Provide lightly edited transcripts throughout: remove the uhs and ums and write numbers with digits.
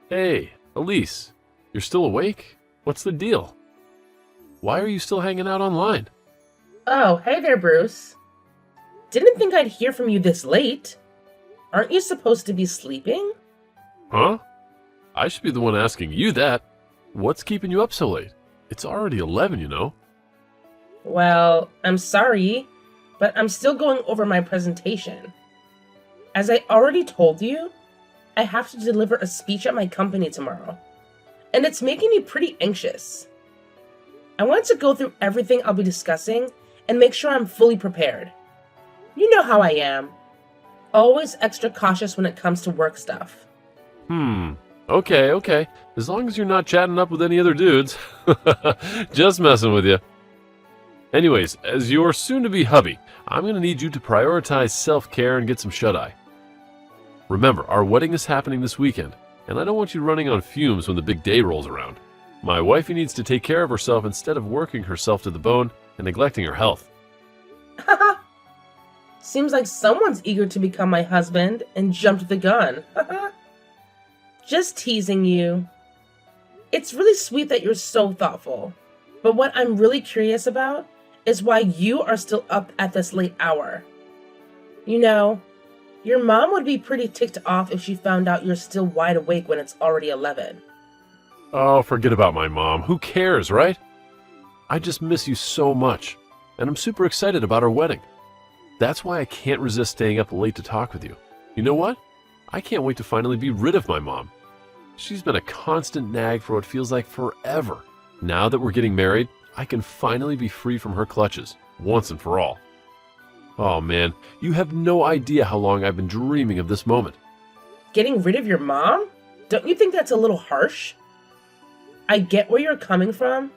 Hey, Elise, you're still awake? What's the deal? Why are you still hanging out online? Oh, hey there, Bruce. Didn't think I'd hear from you this late. Aren't you supposed to be sleeping? Huh? I should be the one asking you that. What's keeping you up so late? It's already 11, you know. Well, I'm sorry, but I'm still going over my presentation. As I already told you, I have to deliver a speech at my company tomorrow, and it's making me pretty anxious. I want to go through everything I'll be discussing and make sure I'm fully prepared. You know how I am. Always extra cautious when it comes to work stuff. Okay. As long as you're not chatting up with any other dudes. Just messing with you. Anyways, as your soon-to-be hubby, I'm going to need you to prioritize self-care and get some shut-eye. Remember, our wedding is happening this weekend, and I don't want you running on fumes when the big day rolls around. My wifey needs to take care of herself instead of working herself to the bone and neglecting her health. Seems like someone's eager to become my husband and jumped the gun. Just teasing you. It's really sweet that you're so thoughtful. But what I'm really curious about is why you are still up at this late hour. You know, your mom would be pretty ticked off if she found out you're still wide awake when it's already 11. Oh, forget about my mom. Who cares, right? I just miss you so much, and I'm super excited about our wedding. That's why I can't resist staying up late to talk with you. You know what? I can't wait to finally be rid of my mom. She's been a constant nag for what feels like forever. Now that we're getting married, I can finally be free from her clutches, once and for all. Oh man, you have no idea how long I've been dreaming of this moment. Getting rid of your mom? Don't you think that's a little harsh? I get where you're coming from,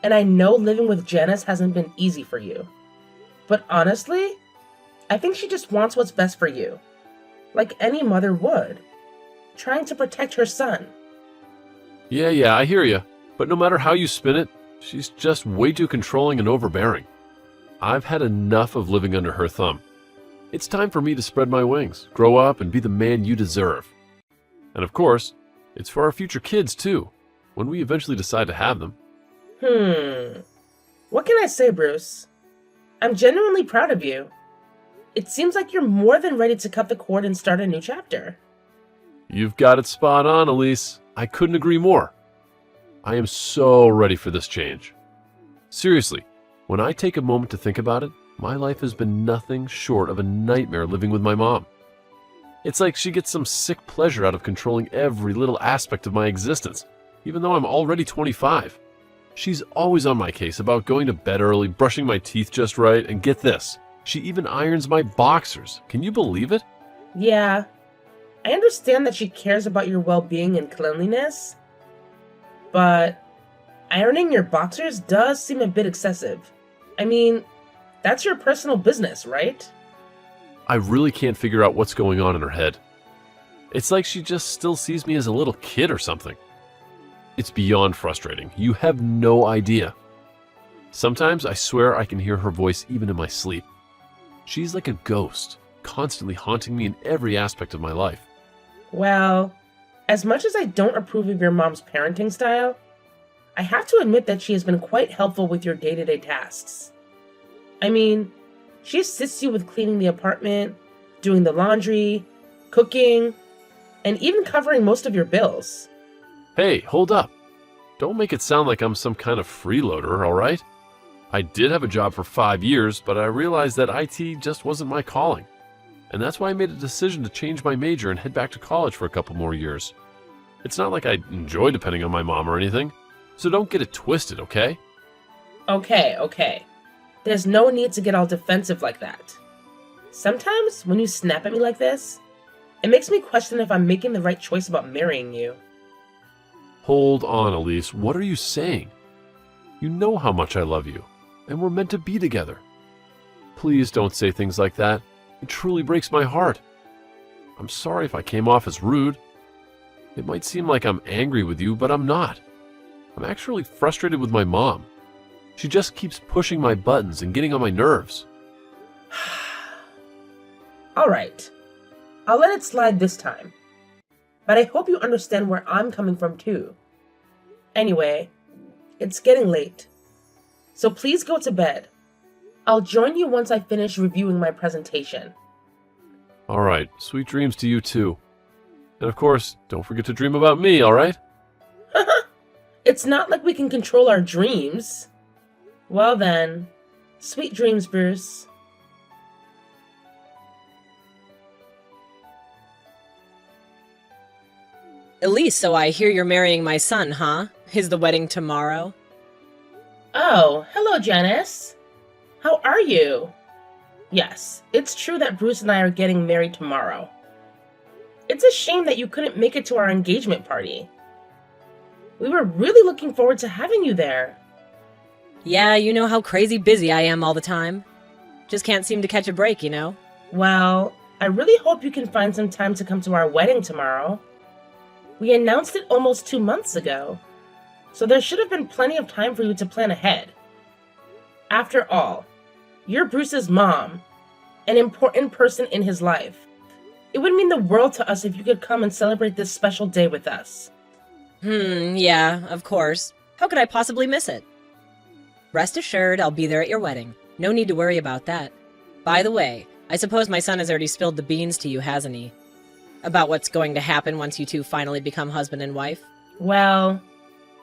and I know living with Janice hasn't been easy for you. But honestly, I think she just wants what's best for you, like any mother would, trying to protect her son. Yeah, I hear you. But no matter how you spin it, she's just way too controlling and overbearing. I've had enough of living under her thumb. It's time for me to spread my wings, grow up, and be the man you deserve. And of course, it's for our future kids too, when we eventually decide to have them. What can I say, Bruce? I'm genuinely proud of you. It seems like you're more than ready to cut the cord and start a new chapter. You've got it spot on, Elise. I couldn't agree more. I am so ready for this change. Seriously, when I take a moment to think about it, my life has been nothing short of a nightmare living with my mom. It's like she gets some sick pleasure out of controlling every little aspect of my existence, even though I'm already 25. She's always on my case about going to bed early, brushing my teeth just right, and get this, she even irons my boxers. Can you believe it? Yeah, I understand that she cares about your well-being and cleanliness, but ironing your boxers does seem a bit excessive. I mean, that's your personal business, right? I really can't figure out what's going on in her head. It's like she just still sees me as a little kid or something. It's beyond frustrating. You have no idea. Sometimes I swear I can hear her voice even in my sleep. She's like a ghost, constantly haunting me in every aspect of my life. Well, as much as I don't approve of your mom's parenting style, I have to admit that she has been quite helpful with your day-to-day tasks. I mean, she assists you with cleaning the apartment, doing the laundry, cooking, and even covering most of your bills. Hey, hold up. Don't make it sound like I'm some kind of freeloader, all right? I did have a job for 5 years, but I realized that IT just wasn't my calling. And that's why I made a decision to change my major and head back to college for a couple more years. It's not like I enjoy depending on my mom or anything, so don't get it twisted, okay? Okay. There's no need to get all defensive like that. Sometimes, when you snap at me like this, it makes me question if I'm making the right choice about marrying you. Hold on, Elise. What are you saying? You know how much I love you, and we're meant to be together. Please don't say things like that. It truly breaks my heart. I'm sorry if I came off as rude. It might seem like I'm angry with you, but I'm not. I'm actually frustrated with my mom. She just keeps pushing my buttons and getting on my nerves. All right. I'll let it slide this time. but I hope you understand where I'm coming from too. Anyway, it's getting late, so please go to bed. I'll join you once I finish reviewing my presentation. All right, sweet dreams to you too. And of course, don't forget to dream about me, all right? It's not like we can control our dreams. Well then, sweet dreams, Bruce. Elise, so I hear you're marrying my son, huh? Is the wedding tomorrow? Oh, hello, Janice. How are you? Yes, it's true that Bruce and I are getting married tomorrow. It's a shame that you couldn't make it to our engagement party. We were really looking forward to having you there. Yeah, you know how crazy busy I am all the time. Just can't seem to catch a break, you know? Well, I really hope you can find some time to come to our wedding tomorrow. We announced it almost 2 months ago, so there should have been plenty of time for you to plan ahead. After all, you're Bruce's mom, an important person in his life. It would mean the world to us if you could come and celebrate this special day with us. Yeah, of course. How could I possibly miss it? Rest assured, I'll be there at your wedding. No need to worry about that. By the way, I suppose my son has already spilled the beans to you, hasn't he? About what's going to happen once you two finally become husband and wife? Well,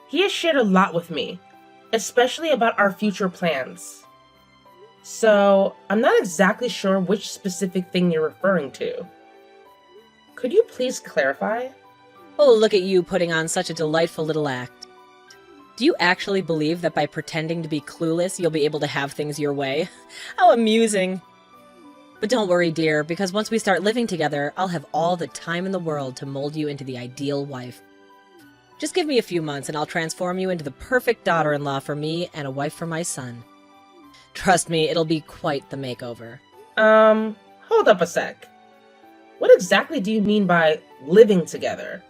he has shared a lot with me, especially about our future plans. So, I'm not exactly sure which specific thing you're referring to. Could you please clarify? Oh, look at you putting on such a delightful little act. Do you actually believe that by pretending to be clueless, you'll be able to have things your way? How amusing! But don't worry, dear, because once we start living together, I'll have all the time in the world to mold you into the ideal wife. Just give me a few months and I'll transform you into the perfect daughter-in-law for me and a wife for my son. Trust me, it'll be quite the makeover. Hold up a sec. What exactly do you mean by living together?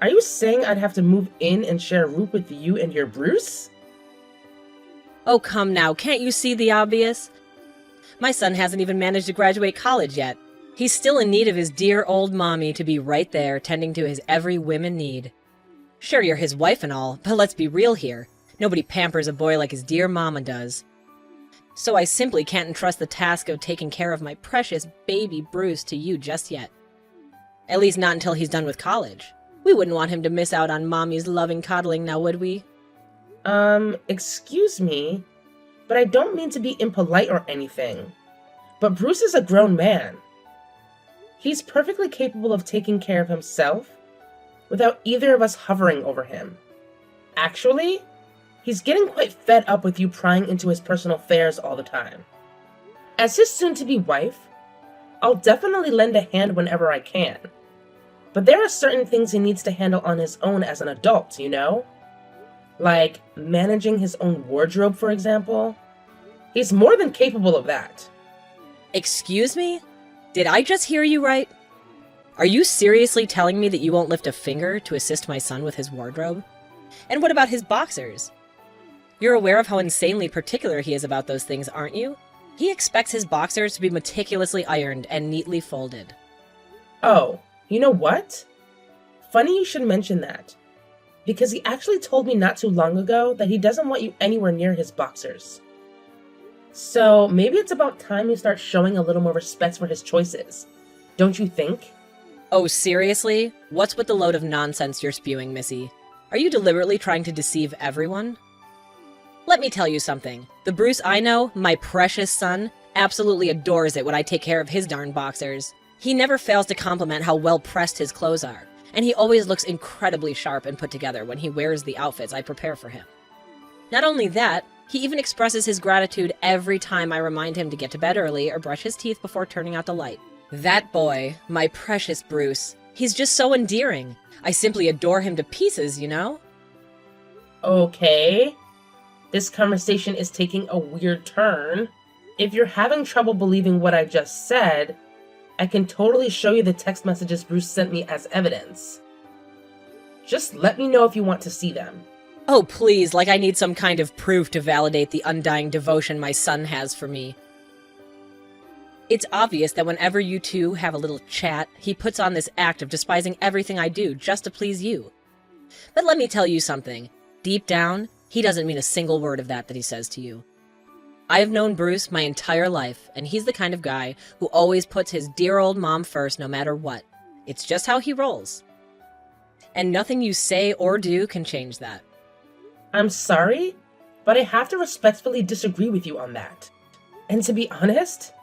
Are you saying I'd have to move in and share a room with you and your Bruce? Oh, come now, can't you see the obvious? My son hasn't even managed to graduate college yet. He's still in need of his dear old mommy to be right there, tending to his every whim and need. Sure, you're his wife and all, but let's be real here. Nobody pampers a boy like his dear mama does. So I simply can't entrust the task of taking care of my precious baby Bruce to you just yet. At least not until he's done with college. We wouldn't want him to miss out on mommy's loving coddling, now would we? Excuse me, but I don't mean to be impolite or anything. But Bruce is a grown man. He's perfectly capable of taking care of himself without either of us hovering over him. Actually, he's getting quite fed up with you prying into his personal affairs all the time. As his soon-to-be wife, I'll definitely lend a hand whenever I can. But there are certain things he needs to handle on his own as an adult, you know? Like managing his own wardrobe, for example. He's more than capable of that. Excuse me? Did I just hear you right? Are you seriously telling me that you won't lift a finger to assist my son with his wardrobe? And what about his boxers? You're aware of how insanely particular he is about those things, aren't you? He expects his boxers to be meticulously ironed and neatly folded. Oh, you know what? Funny you should mention that. Because he actually told me not too long ago that he doesn't want you anywhere near his boxers. So maybe it's about time you start showing a little more respect for his choices. Don't you think? Oh, seriously? What's with the load of nonsense you're spewing, Missy? Are you deliberately trying to deceive everyone? Let me tell you something. The Bruce I know, my precious son, absolutely adores it when I take care of his darn boxers. He never fails to compliment how well pressed his clothes are, and he always looks incredibly sharp and put together when he wears the outfits I prepare for him. Not only that, he even expresses his gratitude every time I remind him to get to bed early or brush his teeth before turning out the light. That boy, my precious Bruce, he's just so endearing. I simply adore him to pieces, you know? Okay. This conversation is taking a weird turn. If you're having trouble believing what I just said, I can totally show you the text messages Bruce sent me as evidence. Just let me know if you want to see them. Oh, please, like I need some kind of proof to validate the undying devotion my son has for me. It's obvious that whenever you two have a little chat, he puts on this act of despising everything I do just to please you. But let me tell you something. Deep down, he doesn't mean a single word of that he says to you. I have known Bruce my entire life, and he's the kind of guy who always puts his dear old mom first no matter what. It's just how he rolls. And nothing you say or do can change that. I'm sorry, but I have to respectfully disagree with you on that. And to be honest,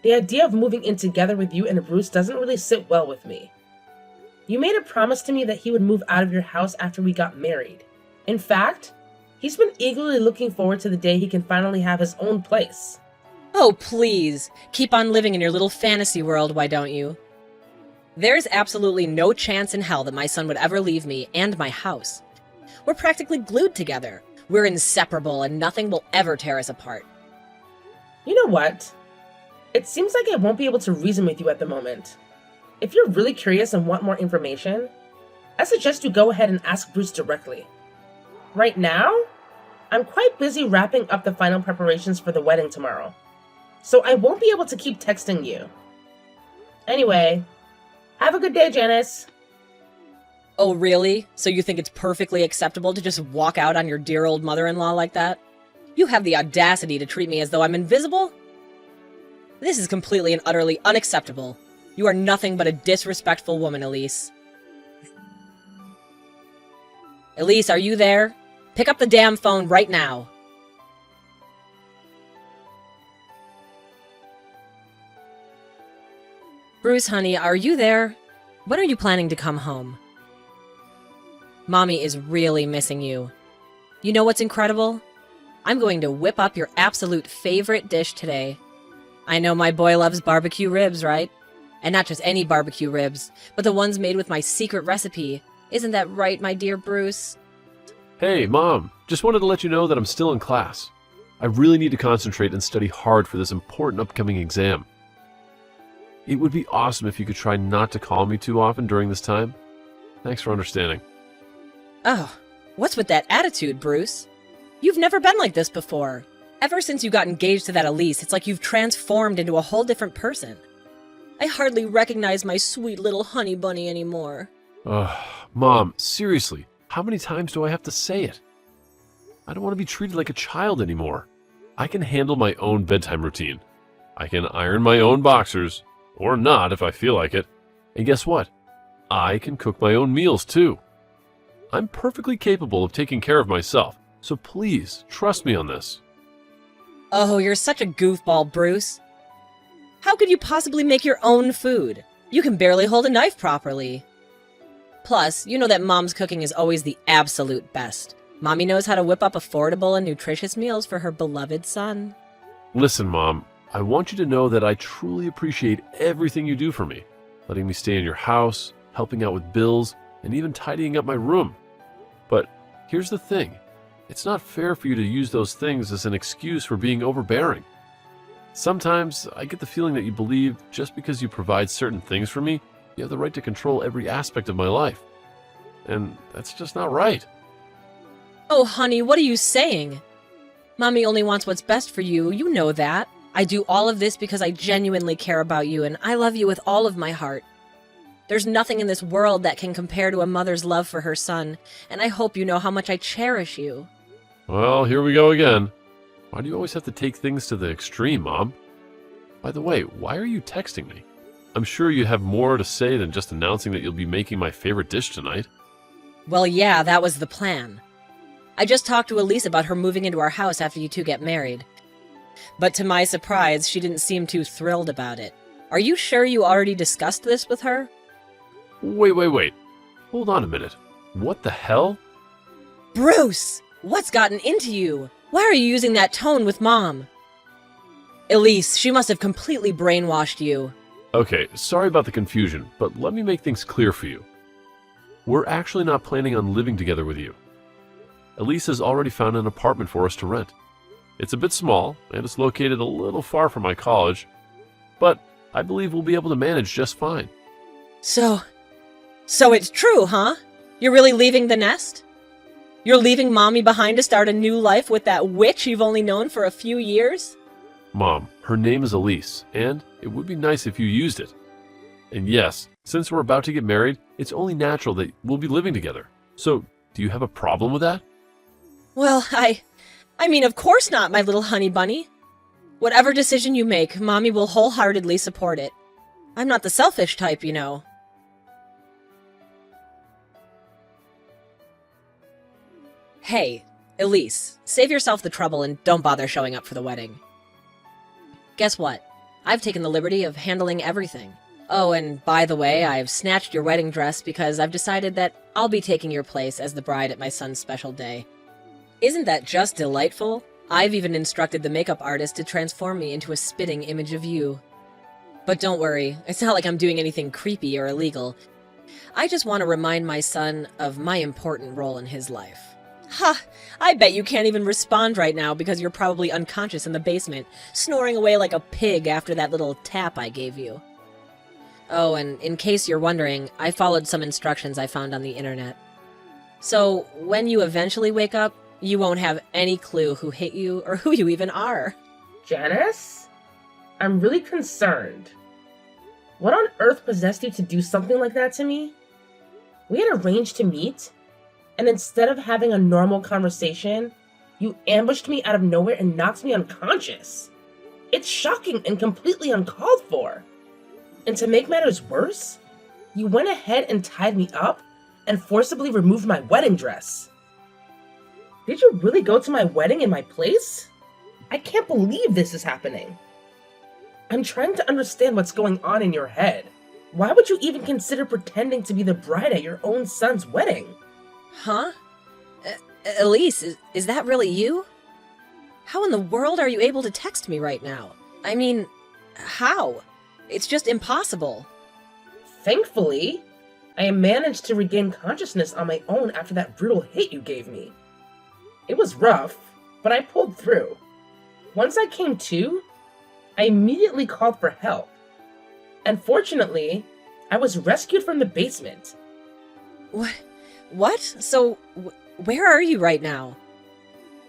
the idea of moving in together with you and Bruce doesn't really sit well with me. You made a promise to me that he would move out of your house after we got married. In fact, he's been eagerly looking forward to the day he can finally have his own place. Oh, please. Keep on living in your little fantasy world, why don't you? There's absolutely no chance in hell that my son would ever leave me and my house. We're practically glued together. We're inseparable, and nothing will ever tear us apart. You know what? It seems like I won't be able to reason with you at the moment. If you're really curious and want more information, I suggest you go ahead and ask Bruce directly. Right now, I'm quite busy wrapping up the final preparations for the wedding tomorrow, so I won't be able to keep texting you. Anyway, have a good day, Janice. Oh, really? So you think it's perfectly acceptable to just walk out on your dear old mother-in-law like that? You have the audacity to treat me as though I'm invisible? This is completely and utterly unacceptable. You are nothing but a disrespectful woman, Elise. Elise, are you there? Pick up the damn phone right now. Bruce, honey, are you there? When are you planning to come home? Mommy is really missing you. You know what's incredible? I'm going to whip up your absolute favorite dish today. I know my boy loves barbecue ribs, right? And not just any barbecue ribs, but the ones made with my secret recipe. Isn't that right, my dear Bruce? Hey, Mom. Just wanted to let you know that I'm still in class. I really need to concentrate and study hard for this important upcoming exam. It would be awesome if you could try not to call me too often during this time. Thanks for understanding. Oh, what's with that attitude, Bruce? You've never been like this before. Ever since you got engaged to that Elise, it's like you've transformed into a whole different person. I hardly recognize my sweet little honey bunny anymore. Mom, seriously, how many times do I have to say it? I don't want to be treated like a child anymore. I can handle my own bedtime routine. I can iron my own boxers, or not if I feel like it. And guess what? I can cook my own meals too. I'm perfectly capable of taking care of myself, so please trust me on this. Oh, you're such a goofball, Bruce. How could you possibly make your own food? You can barely hold a knife properly. Plus, you know that Mom's cooking is always the absolute best. Mommy knows how to whip up affordable and nutritious meals for her beloved son. Listen, Mom, I want you to know that I truly appreciate everything you do for me, letting me stay in your house, helping out with bills, and even tidying up my room. But here's the thing. It's not fair for you to use those things as an excuse for being overbearing. Sometimes I get the feeling that you believe just because you provide certain things for me, you have the right to control every aspect of my life. And that's just not right. Oh, honey, what are you saying? Mommy only wants what's best for you. You know that. I do all of this because I genuinely care about you, and I love you with all of my heart. There's nothing in this world that can compare to a mother's love for her son, and I hope you know how much I cherish you. Well, here we go again. Why do you always have to take things to the extreme, Mom? By the way, why are you texting me? I'm sure you have more to say than just announcing that you'll be making my favorite dish tonight. Well, yeah, that was the plan. I just talked to Elise about her moving into our house after you two get married. But to my surprise, she didn't seem too thrilled about it. Are you sure you already discussed this with her? Wait. Hold on a minute. What the hell? Bruce! What's gotten into you? Why are you using that tone with Mom? Elise, she must have completely brainwashed you. Okay, sorry about the confusion, but let me make things clear for you. We're actually not planning on living together with you. Elise has already found an apartment for us to rent. It's a bit small, and it's located a little far from my college, but I believe we'll be able to manage just fine. So it's true, huh? You're really leaving the nest? You're leaving Mommy behind to start a new life with that witch you've only known for a few years? Mom, her name is Elise, and it would be nice if you used it. And yes, since we're about to get married, it's only natural that we'll be living together. So, do you have a problem with that? Well, I mean, of course not, my little honey bunny. Whatever decision you make, Mommy will wholeheartedly support it. I'm not the selfish type, you know. Hey, Elise, save yourself the trouble and don't bother showing up for the wedding. Guess what? I've taken the liberty of handling everything. Oh, and by the way, I've snatched your wedding dress because I've decided that I'll be taking your place as the bride at my son's special day. Isn't that just delightful? I've even instructed the makeup artist to transform me into a spitting image of you. But don't worry, it's not like I'm doing anything creepy or illegal. I just want to remind my son of my important role in his life. Ha! I bet you can't even respond right now because you're probably unconscious in the basement, snoring away like a pig after that little tap I gave you. Oh, and in case you're wondering, I followed some instructions I found on the internet. So, when you eventually wake up, you won't have any clue who hit you or who you even are. Janice? I'm really concerned. What on earth possessed you to do something like that to me? We had arranged to meet, and instead of having a normal conversation, you ambushed me out of nowhere and knocked me unconscious. It's shocking and completely uncalled for. And to make matters worse, you went ahead and tied me up and forcibly removed my wedding dress. Did you really go to my wedding in my place? I can't believe this is happening. I'm trying to understand what's going on in your head. Why would you even consider pretending to be the bride at your own son's wedding? Huh? Elise, is that really you? How in the world are you able to text me right now? I mean, how? It's just impossible. Thankfully, I managed to regain consciousness on my own after that brutal hit you gave me. It was rough, but I pulled through. Once I came to, I immediately called for help. And fortunately, I was rescued from the basement. What? So, where are you right now?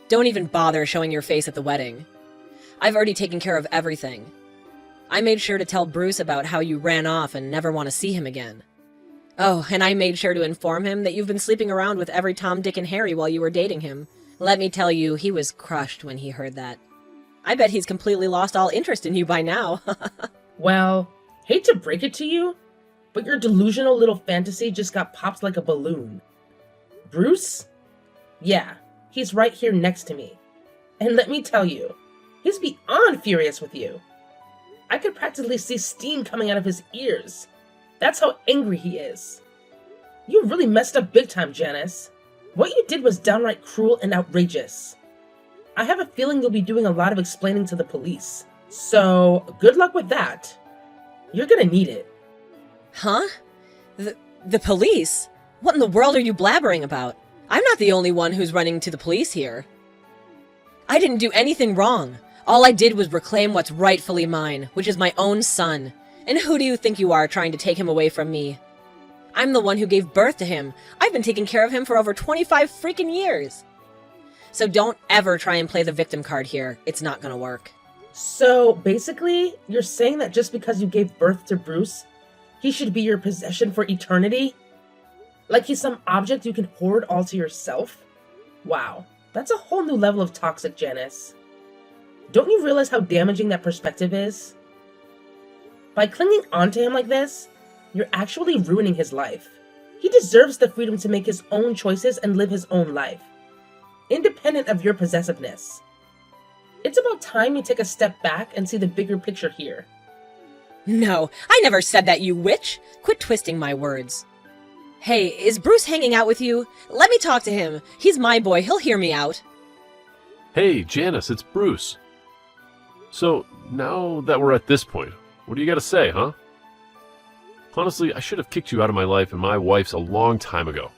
Don't even bother showing your face at the wedding. I've already taken care of everything. I made sure to tell Bruce about how you ran off and never want to see him again. Oh, and I made sure to inform him that you've been sleeping around with every Tom, Dick, and Harry while you were dating him. Let me tell you, he was crushed when he heard that. I bet he's completely lost all interest in you by now. Well, hate to break it to you, but your delusional little fantasy just got popped like a balloon. Bruce? Yeah, he's right here next to me. And let me tell you, he's beyond furious with you. I could practically see steam coming out of his ears. That's how angry he is. You really messed up big time, Janice. What you did was downright cruel and outrageous. I have a feeling you'll be doing a lot of explaining to the police. So, good luck with that. You're gonna need it. Huh? The police? What in the world are you blabbering about? I'm not the only one who's running to the police here. I didn't do anything wrong. All I did was reclaim what's rightfully mine, which is my own son. And who do you think you are trying to take him away from me? I'm the one who gave birth to him. I've been taking care of him for over 25 freaking years. So don't ever try and play the victim card here. It's not gonna work. So, basically, you're saying that just because you gave birth to Bruce, he should be your possession for eternity? Like he's some object you can hoard all to yourself? Wow, that's a whole new level of toxic, Janice. Don't you realize how damaging that perspective is? By clinging onto him like this, you're actually ruining his life. He deserves the freedom to make his own choices and live his own life, independent of your possessiveness. It's about time you take a step back and see the bigger picture here. No, I never said that, you witch! Quit twisting my words. Hey, is Bruce hanging out with you? Let me talk to him. He's my boy, he'll hear me out. Hey, Janice, it's Bruce. So, now that we're at this point, what do you got to say, huh? Honestly, I should have kicked you out of my life and my wife's a long time ago.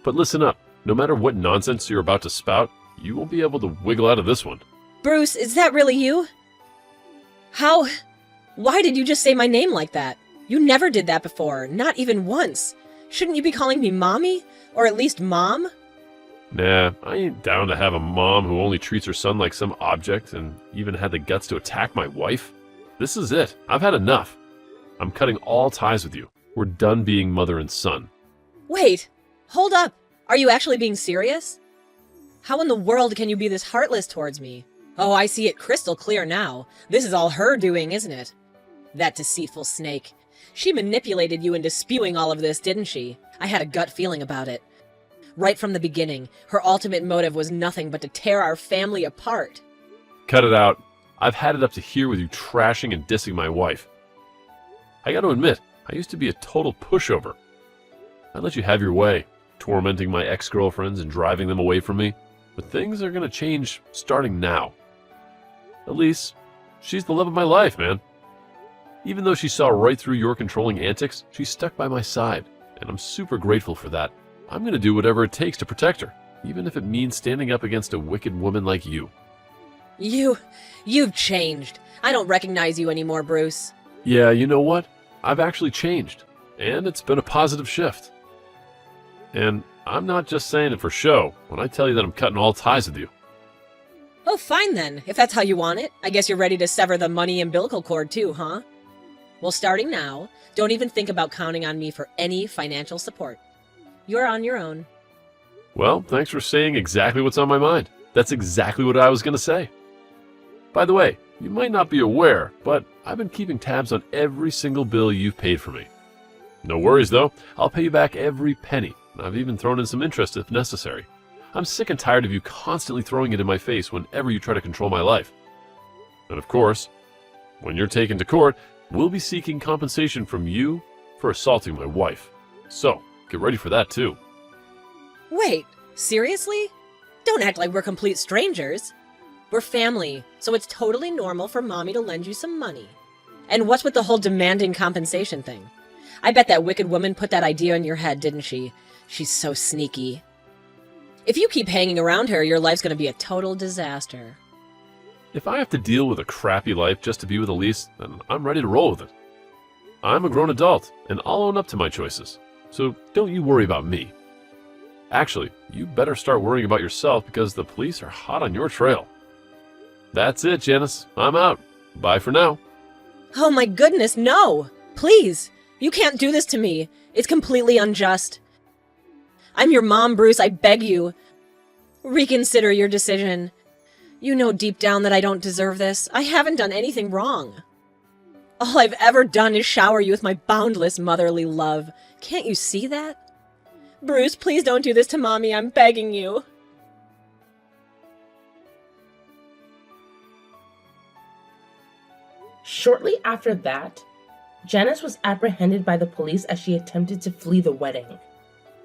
But listen up, no matter what nonsense you're about to spout, you won't be able to wiggle out of this one. Bruce, is that really you? How? Why did you just say my name like that? You never did that before, not even once. Shouldn't you be calling me Mommy? Or at least Mom? Nah, I ain't down to have a mom who only treats her son like some object and even had the guts to attack my wife. This is it. I've had enough. I'm cutting all ties with you. We're done being mother and son. Wait, hold up. Are you actually being serious? How in the world can you be this heartless towards me? Oh, I see it crystal clear now. This is all her doing, isn't it? That deceitful snake. She manipulated you into spewing all of this, didn't she? I had a gut feeling about it. Right from the beginning, her ultimate motive was nothing but to tear our family apart. Cut it out. I've had it up to here with you trashing and dissing my wife. I gotta admit, I used to be a total pushover. I let you have your way, tormenting my ex-girlfriends and driving them away from me. But things are gonna change starting now. Elise, she's the love of my life, man. Even though she saw right through your controlling antics, she stuck by my side, and I'm super grateful for that. I'm gonna do whatever it takes to protect her, even if it means standing up against a wicked woman like you. You've changed. I don't recognize you anymore, Bruce. Yeah, you know what? I've actually changed, and it's been a positive shift. And I'm not just saying it for show when I tell you that I'm cutting all ties with you. Oh, fine then. If that's how you want it. I guess you're ready to sever the money umbilical cord too, huh? Well, starting now, don't even think about counting on me for any financial support. You're on your own. Well, thanks for saying exactly what's on my mind. That's exactly what I was going to say. By the way, you might not be aware, but I've been keeping tabs on every single bill you've paid for me. No worries, though. I'll pay you back every penny. I've even thrown in some interest if necessary. I'm sick and tired of you constantly throwing it in my face whenever you try to control my life. And of course, when you're taken to court, we'll be seeking compensation from you for assaulting my wife. So, get ready for that too. Wait, seriously? Don't act like we're complete strangers. We're family, so it's totally normal for Mommy to lend you some money. And what's with the whole demanding compensation thing? I bet that wicked woman put that idea in your head, didn't she? She's so sneaky. If you keep hanging around her, your life's gonna be a total disaster. If I have to deal with a crappy life just to be with Elise, then I'm ready to roll with it. I'm a grown adult, and I'll own up to my choices. So don't you worry about me. Actually, you better start worrying about yourself because the police are hot on your trail. That's it, Janice. I'm out. Bye for now. Oh my goodness, no! Please! You can't do this to me. It's completely unjust. I'm your mom, Bruce. I beg you. Reconsider your decision. You know deep down that I don't deserve this. I haven't done anything wrong. All I've ever done is shower you with my boundless motherly love. Can't you see that? Bruce, please don't do this to Mommy. I'm begging you. Shortly after that, Janice was apprehended by the police as she attempted to flee the wedding.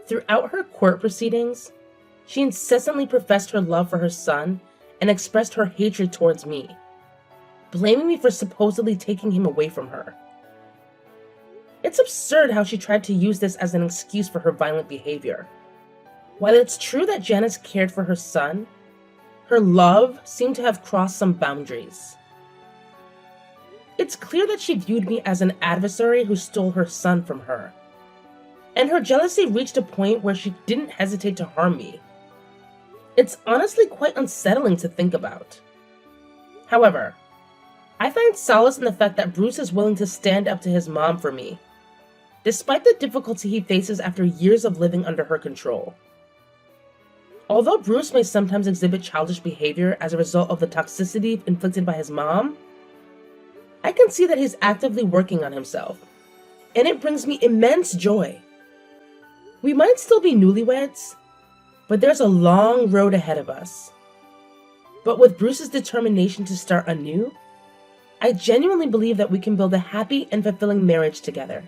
Throughout her court proceedings, she incessantly professed her love for her son and expressed her hatred towards me, blaming me for supposedly taking him away from her. It's absurd how she tried to use this as an excuse for her violent behavior. While it's true that Janice cared for her son, her love seemed to have crossed some boundaries. It's clear that she viewed me as an adversary who stole her son from her, and her jealousy reached a point where she didn't hesitate to harm me. It's honestly quite unsettling to think about. However, I find solace in the fact that Bruce is willing to stand up to his mom for me, despite the difficulty he faces after years of living under her control. Although Bruce may sometimes exhibit childish behavior as a result of the toxicity inflicted by his mom, I can see that he's actively working on himself, and it brings me immense joy. We might still be newlyweds, but there's a long road ahead of us. But with Bruce's determination to start anew, I genuinely believe that we can build a happy and fulfilling marriage together.